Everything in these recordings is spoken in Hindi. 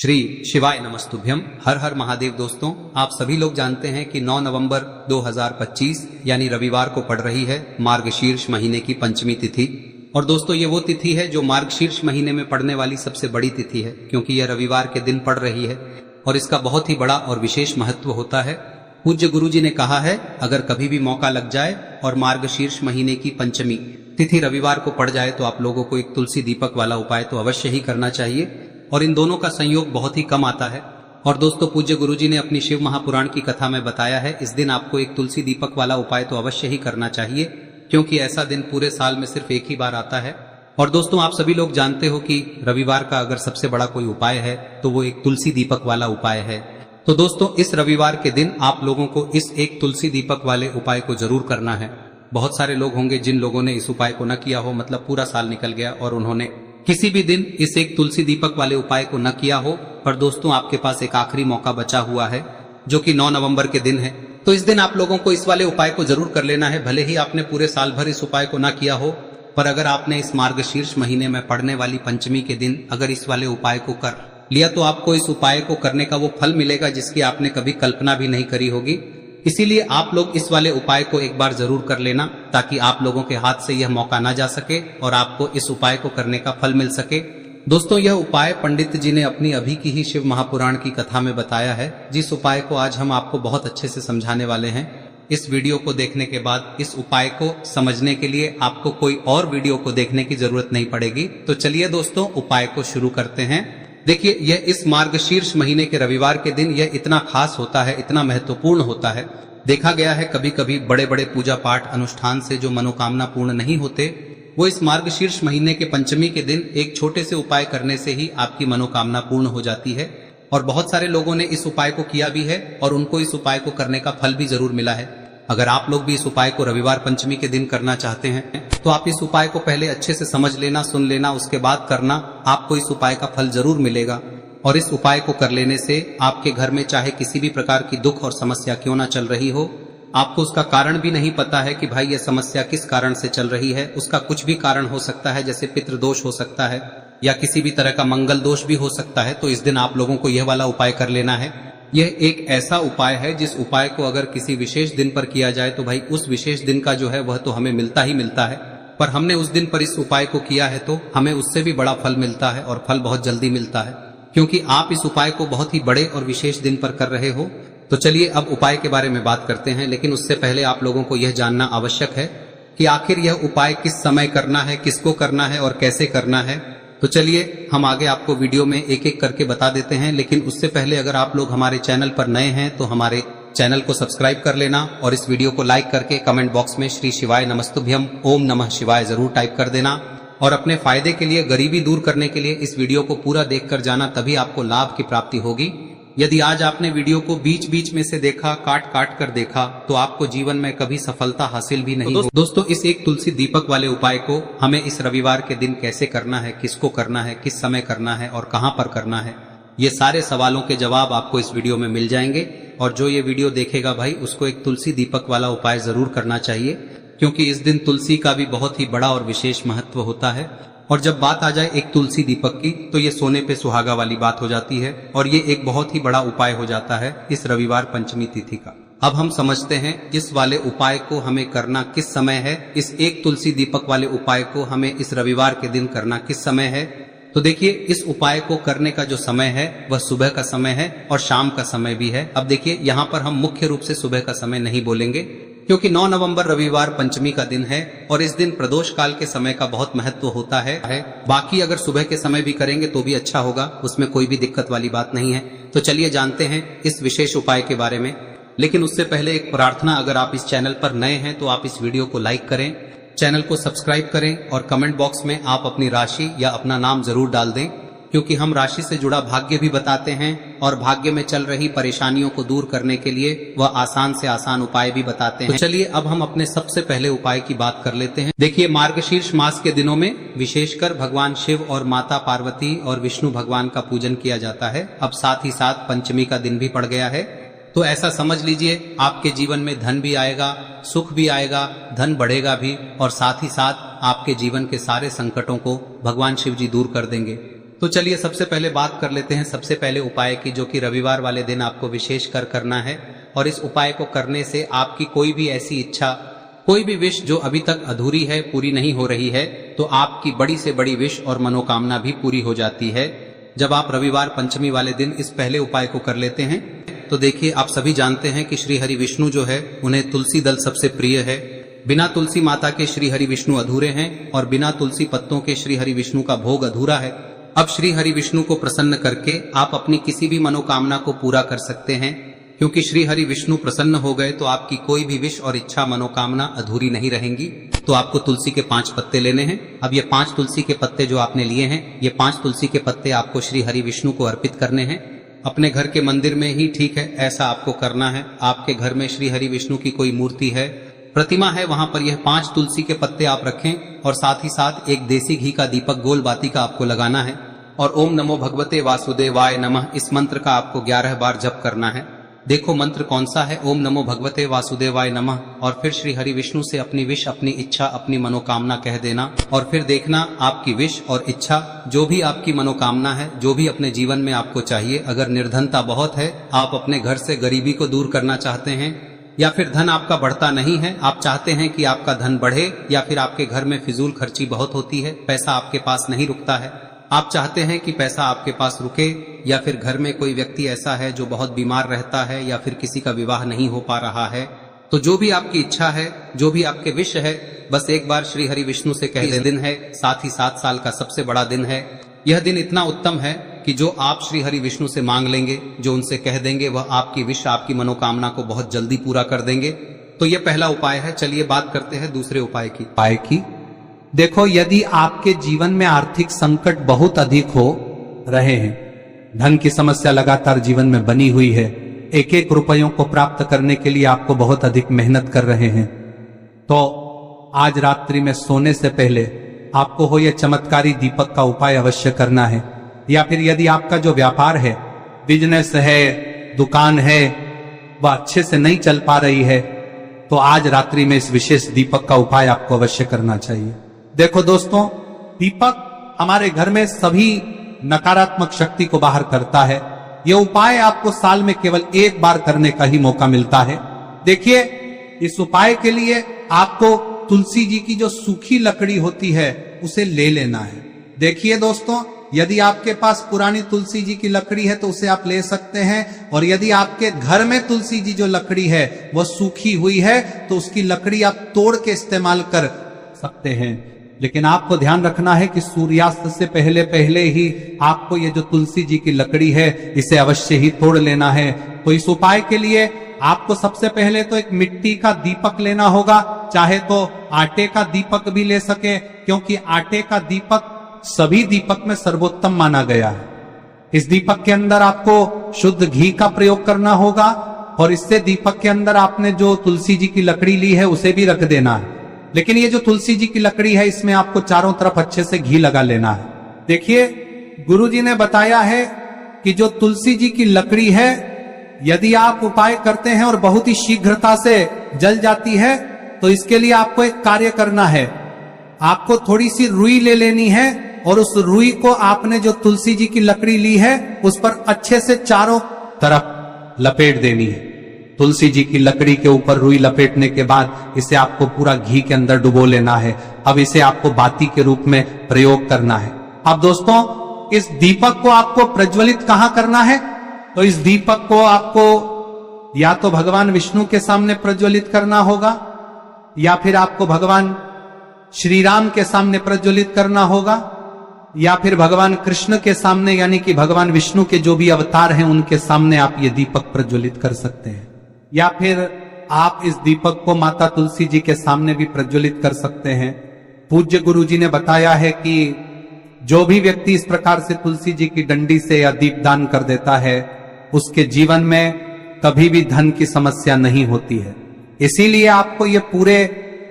श्री शिवाय नमस्तुभ्यम। हर हर महादेव। दोस्तों, आप सभी लोग जानते हैं कि 9 नवंबर 2025 यानी रविवार को पड़ रही है मार्गशीर्ष महीने की पंचमी तिथि। और दोस्तों, ये वो तिथि है जो मार्गशीर्ष महीने में पड़ने वाली सबसे बड़ी तिथि है, क्योंकि यह रविवार के दिन पड़ रही है और इसका बहुत ही बड़ा और विशेष महत्व होता है। पूज्य गुरु जी ने कहा है, अगर कभी भी मौका लग जाए और मार्गशीर्ष महीने की पंचमी तिथि रविवार को पड़ जाए तो आप लोगों को एक तुलसी दीपक वाला उपाय तो अवश्य ही करना चाहिए। और इन दोनों का संयोग बहुत ही कम आता है। और दोस्तों, पूज्य गुरु जी ने अपनी शिव महापुराण की कथा में बताया है, इस दिन आपको एक तुलसी दीपक वाला उपाय तो अवश्य ही करना चाहिए, क्योंकि ऐसा दिन पूरे साल में सिर्फ एक ही बार आता है। और दोस्तों, आप सभी लोग जानते हो कि रविवार का अगर सबसे बड़ा कोई उपाय है तो वो एक तुलसी दीपक वाला उपाय है। तो दोस्तों, इस रविवार के दिन आप लोगों को इस एक तुलसी दीपक वाले उपाय को जरूर करना है। बहुत सारे लोग होंगे जिन लोगों ने इस उपाय को न किया हो, मतलब पूरा साल निकल गया और उन्होंने किसी भी दिन इस एक तुलसी दीपक वाले उपाय को न किया हो। पर दोस्तों, आपके पास एक आखिरी मौका बचा हुआ है, जो कि 9 नवंबर के दिन है। तो इस दिन आप लोगों को इस वाले उपाय को जरूर कर लेना है। भले ही आपने पूरे साल भर इस उपाय को न किया हो, पर अगर आपने इस मार्गशीर्ष महीने में पड़ने वाली पंचमी के दिन अगर इस वाले उपाय को कर लिया तो आपको इस उपाय को करने का वो फल मिलेगा जिसकी आपने कभी कल्पना भी नहीं करी होगी। इसीलिए आप लोग इस वाले उपाय को एक बार जरूर कर लेना, ताकि आप लोगों के हाथ से यह मौका ना जा सके और आपको इस उपाय को करने का फल मिल सके। दोस्तों, यह उपाय पंडित जी ने अपनी अभी की ही शिव महापुराण की कथा में बताया है, जिस उपाय को आज हम आपको बहुत अच्छे से समझाने वाले हैं। इस वीडियो को देखने के बाद इस उपाय को समझने के लिए आपको कोई और वीडियो को देखने की जरूरत नहीं पड़ेगी। तो चलिए दोस्तों, उपाय को शुरू करते हैं। देखिए, यह इस मार्गशीर्ष महीने के रविवार के दिन यह इतना खास होता है, इतना महत्वपूर्ण होता है। देखा गया है कभी कभी बड़े बड़े पूजा पाठ अनुष्ठान से जो मनोकामना पूर्ण नहीं होते, वो इस मार्गशीर्ष महीने के पंचमी के दिन एक छोटे से उपाय करने से ही आपकी मनोकामना पूर्ण हो जाती है। और बहुत सारे लोगों ने इस उपाय को किया भी है और उनको इस उपाय को करने का फल भी जरूर मिला है। अगर आप लोग भी इस उपाय को रविवार पंचमी के दिन करना चाहते हैं तो आप इस उपाय को पहले अच्छे से समझ लेना, सुन लेना, उसके बाद करना। आपको इस उपाय का फल जरूर मिलेगा। और इस उपाय को कर लेने से आपके घर में चाहे किसी भी प्रकार की दुख और समस्या क्यों ना चल रही हो, आपको उसका कारण भी नहीं पता है कि भाई यह समस्या किस कारण से चल रही है, उसका कुछ भी कारण हो सकता है, जैसे पितृदोष हो सकता है या किसी भी तरह का मंगल दोष भी हो सकता है। तो इस दिन आप लोगों को यह वाला उपाय कर लेना है। यह एक ऐसा उपाय है जिस उपाय को अगर किसी विशेष दिन पर किया जाए तो भाई उस विशेष दिन का जो है वह तो हमें मिलता ही मिलता है। पर हमने उस दिन पर इस उपाय को किया है तो हमें उससे भी बड़ा फल मिलता है, और फल बहुत जल्दी मिलता है, क्योंकि आप इस उपाय को बहुत ही बड़े और विशेष दिन पर कर रहे हो। तो चलिए अब उपाय के बारे में बात करते हैं, लेकिन उससे पहले आप लोगों को यह जानना आवश्यक है कि आखिर यह उपाय किस समय करना है, किसको करना है और कैसे करना है। तो चलिए हम आगे आपको वीडियो में एक एक करके बता देते हैं। लेकिन उससे पहले अगर आप लोग हमारे चैनल पर नए हैं तो हमारे चैनल को सब्सक्राइब कर लेना और इस वीडियो को लाइक करके कमेंट बॉक्स में श्री शिवाय नमस्तुभ्यम ओम नमः शिवाय जरूर टाइप कर देना। और अपने फायदे के लिए, गरीबी दूर करने के लिए इस वीडियो को पूरा देखकर जाना, तभी आपको लाभ की प्राप्ति होगी। यदि आज आपने वीडियो को बीच बीच में से देखा, काट काट कर देखा, तो आपको जीवन में कभी सफलता हासिल भी नहीं होगी। दोस्तों, इस एक तुलसी दीपक वाले उपाय को हमें इस रविवार के दिन कैसे करना है, किसको करना है, किस समय करना है और कहां पर करना है, ये सारे सवालों के जवाब आपको इस वीडियो में मिल जाएंगे। और जो ये वीडियो देखेगा भाई, उसको एक तुलसी दीपक वाला उपाय जरूर करना चाहिए, क्योंकि इस दिन तुलसी का भी बहुत ही बड़ा और विशेष महत्व होता है। और जब बात आ जाए एक तुलसी दीपक की, तो ये सोने पे सुहागा वाली बात हो जाती है और ये एक बहुत ही बड़ा उपाय हो जाता है इस रविवार पंचमी तिथि का। अब हम समझते हैं इस वाले उपाय को हमें करना किस समय है। इस एक तुलसी दीपक वाले उपाय को हमें इस रविवार के दिन करना किस समय है। तो देखिए, इस उपाय को करने का जो समय है वह सुबह का समय है और शाम का समय भी है। अब देखिए, यहाँ पर हम मुख्य रूप से सुबह का समय नहीं बोलेंगे, क्योंकि 9 नवंबर रविवार पंचमी का दिन है और इस दिन प्रदोष काल के समय का बहुत महत्व होता है। बाकी अगर सुबह के समय भी करेंगे तो भी अच्छा होगा, उसमें कोई भी दिक्कत वाली बात नहीं है। तो चलिए जानते हैं इस विशेष उपाय के बारे में। लेकिन उससे पहले एक प्रार्थना, अगर आप इस चैनल पर नए हैं तो आप इस वीडियो को लाइक करें, चैनल को सब्सक्राइब करें और कमेंट बॉक्स में आप अपनी राशि या अपना नाम जरूर डाल दें, क्योंकि हम राशि से जुड़ा भाग्य भी बताते हैं और भाग्य में चल रही परेशानियों को दूर करने के लिए वह आसान से आसान उपाय भी बताते हैं। तो चलिए अब हम अपने सबसे पहले उपाय की बात कर लेते हैं। देखिए, मार्गशीर्ष मास के दिनों में विशेषकर भगवान शिव और माता पार्वती और विष्णु भगवान का पूजन किया जाता है। अब साथ ही साथ पंचमी का दिन भी पड़ गया है, तो ऐसा समझ लीजिए आपके जीवन में धन भी आएगा, सुख भी आएगा, धन बढ़ेगा भी, और साथ ही साथ आपके जीवन के सारे संकटों को भगवान शिव जी दूर कर देंगे। तो चलिए सबसे पहले बात कर लेते हैं सबसे पहले उपाय की, जो कि रविवार वाले दिन आपको विशेष कर करना है। और इस उपाय को करने से आपकी कोई भी ऐसी इच्छा, कोई भी विश जो अभी तक अधूरी है, पूरी नहीं हो रही है, तो आपकी बड़ी से बड़ी विश और मनोकामना भी पूरी हो जाती है जब आप रविवार पंचमी वाले दिन इस पहले उपाय को कर लेते हैं। तो देखिए, आप सभी जानते हैं कि श्री हरि विष्णु जो है उन्हें तुलसी दल सबसे प्रिय है। बिना तुलसी माता के श्री हरि विष्णु अधूरे हैं और बिना तुलसी पत्तों के श्री हरि विष्णु का भोग अधूरा है। अब श्री हरि विष्णु को प्रसन्न करके आप अपनी किसी भी मनोकामना को पूरा कर सकते हैं, क्योंकि श्री हरि विष्णु प्रसन्न हो गए तो आपकी कोई भी विश और इच्छा मनोकामना अधूरी नहीं रहेंगी। तो आपको तुलसी के 5 पत्ते लेने हैं। अब ये 5 तुलसी के पत्ते जो आपने लिए हैं, ये 5 तुलसी के पत्ते आपको श्री हरि विष्णु को अर्पित करने हैं। अपने घर के मंदिर में ही ठीक है, ऐसा आपको करना है। आपके घर में श्री हरि विष्णु की कोई मूर्ति है, प्रतिमा है, वहां पर यह 5 तुलसी के पत्ते आप रखें और साथ ही साथ एक देसी घी का दीपक गोल बाती का आपको लगाना है। और ओम नमो भगवते वासुदेवाय नमः इस मंत्र का आपको 11 बार जप करना है। देखो मंत्र कौन सा है, ओम नमो भगवते वासुदेवाय नमः, और फिर श्री हरि विष्णु से अपनी विश, अपनी इच्छा, अपनी मनोकामना कह देना। और फिर देखना आपकी विश और इच्छा, जो भी आपकी मनोकामना है, जो भी अपने जीवन में आपको चाहिए। अगर निर्धनता बहुत है, आप अपने घर से गरीबी को दूर करना चाहते हैं, या फिर धन आपका बढ़ता नहीं है, आप चाहते हैं कि आपका धन बढ़े, या फिर आपके घर में फिजूल खर्ची बहुत होती है, पैसा आपके पास नहीं रुकता है, आप चाहते हैं कि पैसा आपके पास रुके, या फिर घर में कोई व्यक्ति ऐसा है जो बहुत बीमार रहता है, या फिर किसी का विवाह नहीं हो पा रहा है, तो जो भी आपकी इच्छा है, जो भी आपके विश है, बस एक बार श्री हरि विष्णु से कह दे। दिन है, साथ ही 7 साल का सबसे बड़ा दिन है। यह दिन इतना उत्तम है कि जो आप श्री हरि विष्णु से मांग लेंगे, जो उनसे कह देंगे, वह आपकी विश, आपकी मनोकामना को बहुत जल्दी पूरा कर देंगे। तो यह पहला उपाय है। चलिए बात करते हैं दूसरे उपाय की। देखो, यदि आपके जीवन में आर्थिक संकट बहुत अधिक हो रहे हैं, धन की समस्या लगातार जीवन में बनी हुई है, एक एक रुपयों को प्राप्त करने के लिए आपको बहुत अधिक मेहनत कर रहे हैं, तो आज रात्रि में सोने से पहले आपको हो यह चमत्कारी दीपक का उपाय अवश्य करना है। या फिर यदि आपका जो व्यापार है, बिजनेस है, दुकान है, वह अच्छे से नहीं चल पा रही है, तो आज रात्रि में इस विशेष दीपक का उपाय आपको अवश्य करना चाहिए। देखो दोस्तों, दीपक हमारे घर में सभी नकारात्मक शक्ति को बाहर करता है। यह उपाय आपको साल में केवल 1 बार करने का ही मौका मिलता है। देखिए, इस उपाय के लिए आपको तुलसी जी की जो सूखी लकड़ी होती है उसे ले लेना है। देखिए दोस्तों, यदि आपके पास पुरानी तुलसी जी की लकड़ी है तो उसे आप ले सकते हैं, और यदि आपके घर में तुलसी जी जो लकड़ी है वह सूखी हुई है तो उसकी लकड़ी आप तोड़ के इस्तेमाल कर सकते हैं। लेकिन आपको ध्यान रखना है कि सूर्यास्त से पहले पहले ही आपको ये जो तुलसी जी की लकड़ी है इसे अवश्य ही तोड़ लेना है। तो इस उपाय के लिए आपको सबसे पहले तो एक मिट्टी का दीपक लेना होगा, चाहे तो आटे का दीपक भी ले सके, क्योंकि आटे का दीपक सभी दीपक में सर्वोत्तम माना गया है। इस दीपक के अंदर आपको शुद्ध घी का प्रयोग करना होगा, और इससे दीपक के अंदर आपने जो तुलसी जी की लकड़ी ली है उसे भी रख देना है। लेकिन ये जो तुलसी जी की लकड़ी है, इसमें आपको चारों तरफ अच्छे से घी लगा लेना है। देखिए, गुरुजी ने बताया है कि जो तुलसी जी की लकड़ी है, यदि आप उपाय करते हैं और बहुत ही शीघ्रता से जल जाती है, तो इसके लिए आपको एक कार्य करना है। आपको थोड़ी सी रुई ले लेनी है, और उस रुई को आपने जो तुलसी जी की लकड़ी ली है उस पर अच्छे से चारों तरफ लपेट देनी है। तुलसी जी की लकड़ी के ऊपर रुई लपेटने के बाद इसे आपको पूरा घी के अंदर डुबो लेना है। अब इसे आपको बाती के रूप में प्रयोग करना है। अब दोस्तों, इस दीपक को आपको प्रज्वलित कहां करना है? तो इस दीपक को आपको या तो भगवान विष्णु के सामने प्रज्वलित करना होगा, या फिर आपको भगवान श्री राम के सामने प्रज्वलित करना होगा, या फिर भगवान कृष्ण के सामने, यानी कि भगवान विष्णु के जो भी अवतार हैं उनके सामने आप ये दीपक प्रज्वलित कर सकते हैं। या फिर आप इस दीपक को माता तुलसी जी के सामने भी प्रज्वलित कर सकते हैं। पूज्य गुरु जी ने बताया है कि जो भी व्यक्ति इस प्रकार से तुलसी जी की डंडी से या दीपदान कर देता है, उसके जीवन में कभी भी धन की समस्या नहीं होती है। इसीलिए आपको ये पूरे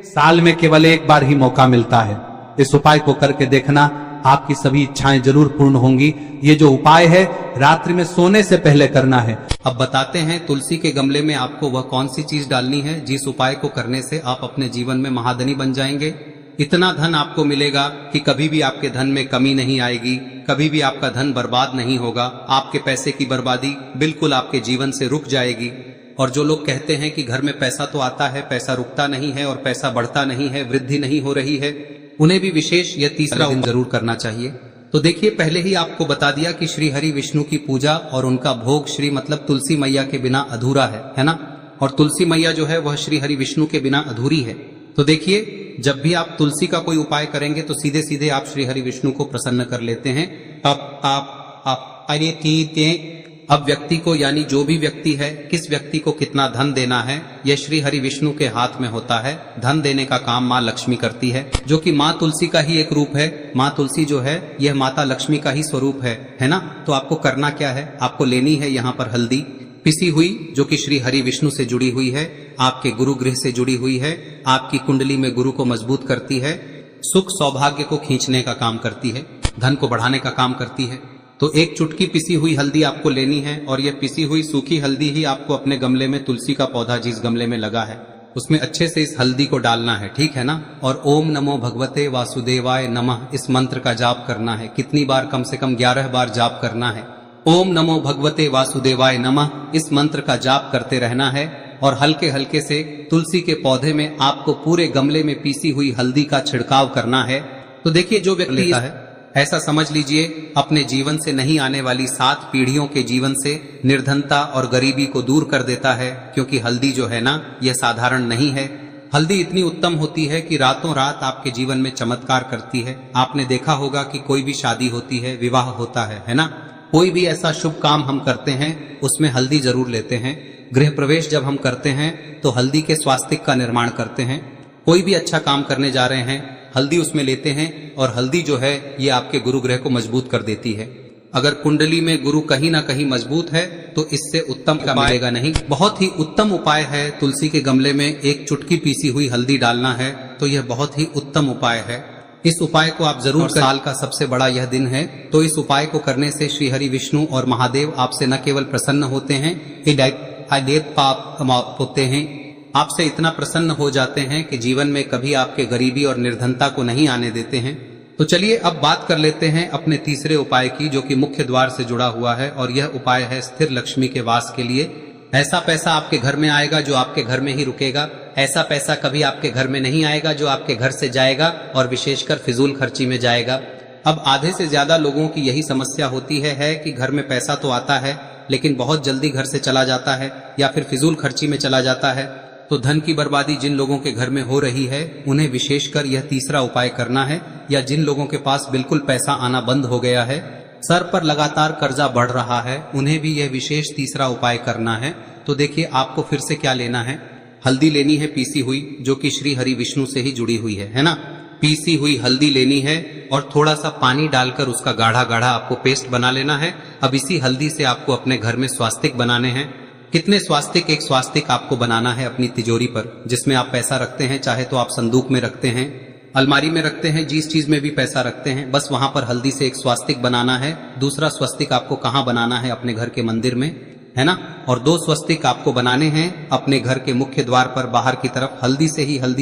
साल में केवल 1 बार ही मौका मिलता है। इस उपाय को करके देखना, आपकी सभी इच्छाएं जरूर पूर्ण होंगी। ये जो उपाय है रात्रि में सोने से पहले करना है। अब बताते हैं तुलसी के गमले में आपको वह कौन सी चीज डालनी है जिस उपाय को करने से आप अपने जीवन में महाधनी बन जाएंगे। इतना धन आपको मिलेगा कि कभी भी आपके धन में कमी नहीं आएगी, कभी भी आपका धन बर्बाद नहीं होगा। आपके पैसे की बर्बादी बिल्कुल आपके जीवन से रुक जाएगी। और जो लोग कहते हैं कि घर में पैसा तो आता है, पैसा रुकता नहीं है और पैसा बढ़ता नहीं है, वृद्धि नहीं हो रही है, उन्हें भी विशेष यह तीसरा दिन जरूर करना चाहिए। तो देखिए, पहले ही आपको बता दिया कि श्री हरि विष्णु की पूजा और उनका भोग श्री मतलब तुलसी मैया के बिना अधूरा है ना। और तुलसी मैया जो है वह श्री हरि विष्णु के बिना अधूरी है। तो देखिए, जब भी आप तुलसी का कोई उपाय करेंगे तो सीधे सीधे आप श्री हरि विष्णु को प्रसन्न कर लेते हैं। अब व्यक्ति को, यानी जो भी व्यक्ति है, किस व्यक्ति को कितना धन देना है, यह श्री हरि विष्णु के हाथ में होता है। धन देने का काम माँ लक्ष्मी करती है, जो कि माँ तुलसी का ही एक रूप है। माँ तुलसी जो है यह माता लक्ष्मी का ही स्वरूप है ना। तो आपको करना क्या है, आपको लेनी है यहाँ पर हल्दी पिसी हुई, जो कि श्री हरि विष्णु से जुड़ी हुई है, आपके गुरु गृह से जुड़ी हुई है, आपकी कुंडली में गुरु को मजबूत करती है, सुख सौभाग्य को खींचने का काम करती है, धन को बढ़ाने का काम करती है। तो एक चुटकी पिसी हुई हल्दी आपको लेनी है और यह पिसी हुई सूखी हल्दी ही आपको अपने गमले में, तुलसी का पौधा जिस गमले में लगा है उसमें अच्छे से इस हल्दी को डालना है, ठीक है ना। और ओम नमो भगवते वासुदेवाय नमः इस मंत्र का जाप करना है। कितनी बार? कम से कम 11 बार जाप करना है। ओम नमो भगवते वासुदेवाय नमः इस मंत्र का जाप करते रहना है और हल्के हल्के से तुलसी के पौधे में आपको पूरे गमले में पीसी हुई हल्दी का छिड़काव करना है। तो देखिए, जो व्यक्ति लेता है, ऐसा समझ लीजिए अपने जीवन से नहीं आने वाली 7 पीढ़ियों के जीवन से निर्धनता और गरीबी को दूर कर देता है। क्योंकि हल्दी जो है ना, यह साधारण नहीं है। हल्दी इतनी उत्तम होती है कि रातों रात आपके जीवन में चमत्कार करती है। आपने देखा होगा कि कोई भी शादी होती है, विवाह होता है ना, कोई भी ऐसा शुभ काम हम करते हैं उसमें हल्दी जरूर लेते हैं। गृह प्रवेश जब हम करते हैं तो हल्दी के स्वास्तिक का निर्माण करते हैं। कोई भी अच्छा काम करने जा रहे हैं, हल्दी उसमें लेते हैं और हल्दी जो है ये आपके गुरु ग्रह को मजबूत कर देती है। अगर कुंडली में गुरु कहीं ना कहीं मजबूत है तो इससे उत्तम का मिलेगा नहीं। बहुत ही उत्तम उपाय है, तुलसी के गमले में एक चुटकी पीसी हुई हल्दी डालना है, तो यह बहुत ही उत्तम उपाय है। इस उपाय को आप जरूर, साल का सबसे बड़ा यह दिन है, तो इस उपाय को करने से श्री हरि विष्णु और महादेव आपसे न केवल प्रसन्न होते हैं, पाप होते हैं, आपसे इतना प्रसन्न हो जाते हैं कि जीवन में कभी आपके गरीबी और निर्धनता को नहीं आने देते हैं। तो चलिए अब बात कर लेते हैं अपने तीसरे उपाय की, जो कि मुख्य द्वार से जुड़ा हुआ है। और यह उपाय है स्थिर लक्ष्मी के वास के लिए। ऐसा पैसा आपके घर में आएगा जो आपके घर में ही रुकेगा। ऐसा पैसा कभी आपके घर में नहीं आएगा जो आपके घर से जाएगा और विशेषकर फिजूल खर्ची में जाएगा। अब आधे से ज्यादा लोगों की यही समस्या होती है कि घर में पैसा तो आता है लेकिन बहुत जल्दी घर से चला जाता है या फिर फिजूल खर्ची में चला जाता है। तो धन की बर्बादी जिन लोगों के घर में हो रही है उन्हें विशेषकर यह तीसरा उपाय करना है। या जिन लोगों के पास बिल्कुल पैसा आना बंद हो गया है, सर पर लगातार कर्जा बढ़ रहा है, उन्हें भी यह विशेष तीसरा उपाय करना है। तो देखिए, आपको फिर से क्या लेना है, हल्दी लेनी है पीसी हुई, जो कि श्री हरि विष्णु से ही जुड़ी हुई है ना। पीसी हुई हल्दी लेनी है और थोड़ा सा पानी डालकर उसका गाढ़ा गाढ़ा आपको पेस्ट बना लेना है। अब इसी हल्दी से आपको अपने घर में स्वास्तिक बनाने हैं। कितने स्वास्तिक? एक स्वास्तिक आपको बनाना है अपनी तिजोरी पर, जिसमें आप पैसा रखते हैं। चाहे तो आप संदूक में रखते हैं, अलमारी में रखते हैं, जिस चीज में भी पैसा रखते हैं, बस वहां पर हल्दी से एक स्वास्तिक बनाना है। दूसरा स्वस्तिक आपको कहाँ बनाना है? अपने घर के मंदिर में, है ना। और 2 स्वस्तिक आपको बनाने हैं अपने घर के मुख्य द्वार पर बाहर की तरफ। हल्दी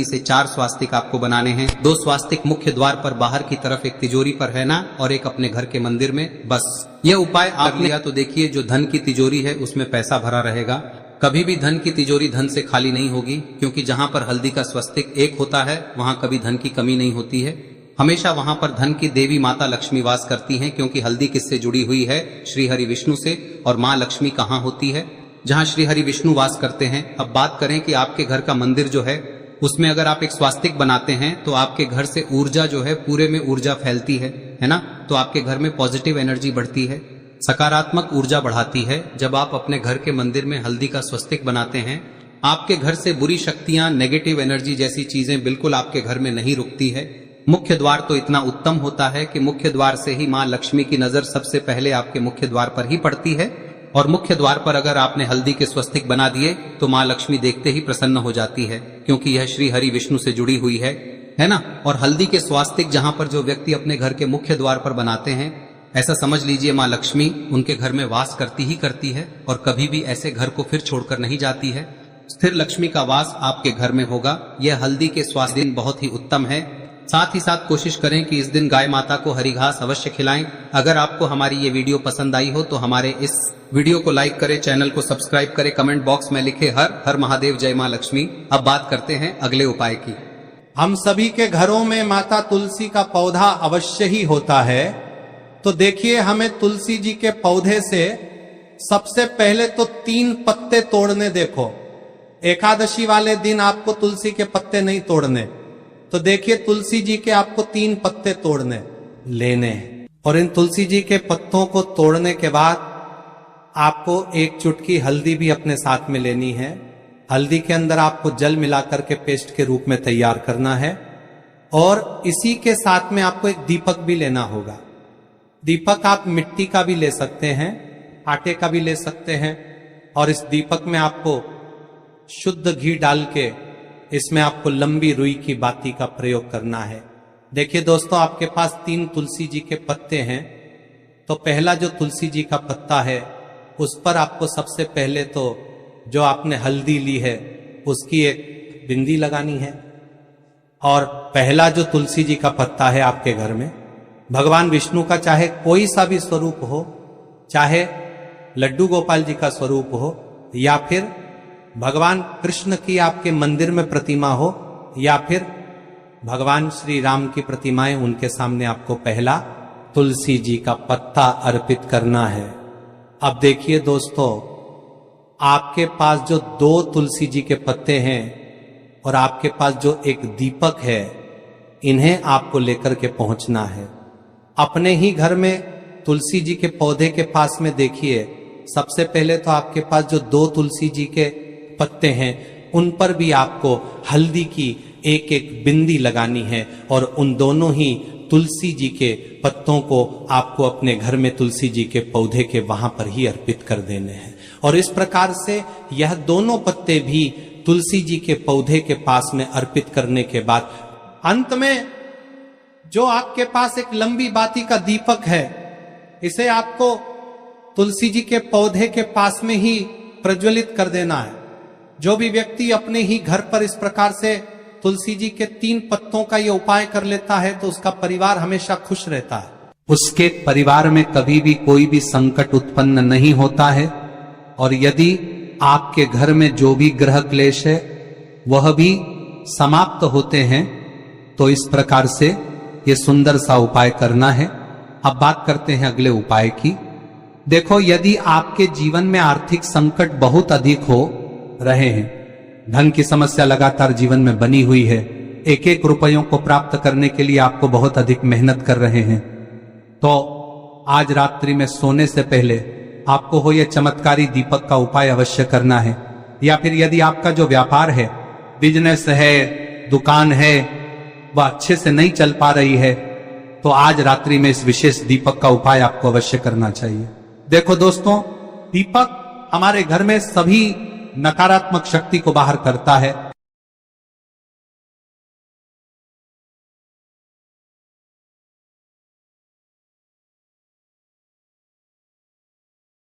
से 4 स्वास्तिक आपको बनाने हैं। 2 स्वास्तिक मुख्य द्वार पर बाहर की तरफ, एक तिजोरी पर, है ना, और एक अपने घर के मंदिर में। बस यह उपाय आप लिया तो देखिए, जो धन की तिजोरी है उसमें पैसा भरा रहेगा। कभी भी धन की तिजोरी धन से खाली नहीं होगी, क्योंकि जहां पर हल्दी का स्वस्तिक एक होता है वहां कभी धन की कमी नहीं होती है। हमेशा वहां पर धन की देवी माता लक्ष्मी वास करती हैं, क्योंकि हल्दी किससे जुड़ी हुई है? श्री हरि विष्णु से। और माँ लक्ष्मी कहाँ होती है? जहां श्री हरि विष्णु वास करते हैं। अब बात करें कि आपके घर का मंदिर जो है उसमें अगर आप एक स्वास्तिक बनाते हैं तो आपके घर से ऊर्जा जो है, पूरे में ऊर्जा फैलती है ना। तो आपके घर में पॉजिटिव एनर्जी बढ़ती है, सकारात्मक ऊर्जा बढ़ाती है। जब आप अपने घर के मंदिर में हल्दी का स्वस्तिक बनाते हैं, आपके घर से बुरी शक्तियां, नेगेटिव एनर्जी जैसी चीजें बिल्कुल आपके घर में नहीं रुकती है। मुख्य द्वार तो इतना उत्तम होता है कि मुख्य द्वार से ही माँ लक्ष्मी की नजर सबसे पहले आपके मुख्य द्वार पर ही पड़ती है। और मुख्य द्वार पर अगर आपने हल्दी के स्वस्तिक बना दिए तो माँ लक्ष्मी देखते ही प्रसन्न हो जाती है, क्योंकि यह श्री हरि विष्णु से जुड़ी हुई है ना। और हल्दी के स्वास्तिक जहां पर जो व्यक्ति अपने घर के मुख्य द्वार पर बनाते हैं, ऐसा समझ लीजिए माँ लक्ष्मी उनके घर में वास करती ही करती है और कभी भी ऐसे घर को फिर छोड़कर नहीं जाती है। स्थिर लक्ष्मी का वास आपके घर में होगा। यह हल्दी के स्वास्तिक बहुत ही उत्तम है। साथ ही साथ कोशिश करें कि इस दिन गाय माता को हरी घास अवश्य खिलाएं। अगर आपको हमारी ये वीडियो पसंद आई हो तो हमारे इस वीडियो को लाइक करें, चैनल को सब्सक्राइब करें, कमेंट बॉक्स में लिखे हर हर महादेव जय मां लक्ष्मी। अब बात करते हैं अगले उपाय की। हम सभी के घरों में माता तुलसी का पौधा अवश्य ही होता है। तो देखिए, हमें तुलसी जी के पौधे से सबसे पहले तो 3 पत्ते तोड़ने। देखो, एकादशी वाले दिन आपको तुलसी के पत्ते नहीं तोड़ने, तो देखिए तुलसी जी के आपको 3 पत्ते तोड़ने लेने हैं। और इन तुलसी जी के पत्तों को तोड़ने के बाद आपको 1 चुटकी हल्दी भी अपने साथ में लेनी है। हल्दी के अंदर आपको जल मिलाकर के पेस्ट के रूप में तैयार करना है। और इसी के साथ में आपको एक दीपक भी लेना होगा। दीपक आप मिट्टी का भी ले सकते हैं, आटे का भी ले सकते हैं। और इस दीपक में आपको शुद्ध घी डाल के इसमें आपको लंबी रुई की बाती का प्रयोग करना है। देखिए दोस्तों, आपके पास 3 तुलसी जी के पत्ते हैं। तो पहला जो तुलसी जी का पत्ता है उस पर आपको सबसे पहले तो जो आपने हल्दी ली है उसकी एक बिंदी लगानी है। और पहला जो तुलसी जी का पत्ता है आपके घर में, भगवान विष्णु का चाहे कोई सा भी स्वरूप हो, चाहे लड्डू गोपाल जी का स्वरूप हो, या फिर भगवान कृष्ण की आपके मंदिर में प्रतिमा हो, या फिर भगवान श्री राम की प्रतिमाएं, उनके सामने आपको पहला तुलसी जी का पत्ता अर्पित करना है। अब देखिए दोस्तों, आपके पास जो 2 तुलसी जी के पत्ते हैं और आपके पास जो एक दीपक है, इन्हें आपको लेकर के पहुंचना है। अपने ही घर में तुलसी जी के पौधे के पास में देखिए, सबसे पहले तो आपके पास जो 2 तुलसी जी के पत्ते हैं उन पर भी आपको हल्दी की एक बिंदी लगानी है। और उन दोनों ही तुलसी जी के पत्तों को आपको अपने घर में तुलसी जी के पौधे के वहां पर ही अर्पित कर देने हैं। और इस प्रकार से यह दोनों पत्ते भी तुलसी जी के पौधे के पास में अर्पित करने के बाद अंत में जो आपके पास एक लंबी बाती का दीपक है, इसे आपको तुलसी जी के पौधे के पास में ही प्रज्वलित कर देना है। जो भी व्यक्ति अपने ही घर पर इस प्रकार से तुलसी जी के 3 पत्तों का ये उपाय कर लेता है तो उसका परिवार हमेशा खुश रहता है। उसके परिवार में कभी भी कोई भी संकट उत्पन्न नहीं होता है। और यदि आपके घर में जो भी ग्रह क्लेश है वह भी समाप्त होते हैं। तो इस प्रकार से ये सुंदर सा उपाय करना है। अब बात करते हैं अगले उपाय की। देखो, यदि आपके जीवन में आर्थिक संकट बहुत अधिक हो रहे हैं, धन की समस्या लगातार जीवन में बनी हुई है, एक रुपयों को प्राप्त करने के लिए आपको बहुत अधिक मेहनत कर रहे हैं, तो आज रात्रि में सोने से पहले आपको हो यह चमत्कारी दीपक का उपाय अवश्य करना है। या फिर यदि आपका जो व्यापार है, बिजनेस है, दुकान है, वह अच्छे से नहीं चल पा रही है, तो आज रात्रि में इस विशेष दीपक का उपाय आपको अवश्य करना चाहिए। देखो दोस्तों, दीपक हमारे घर में सभी नकारात्मक शक्ति को बाहर करता है।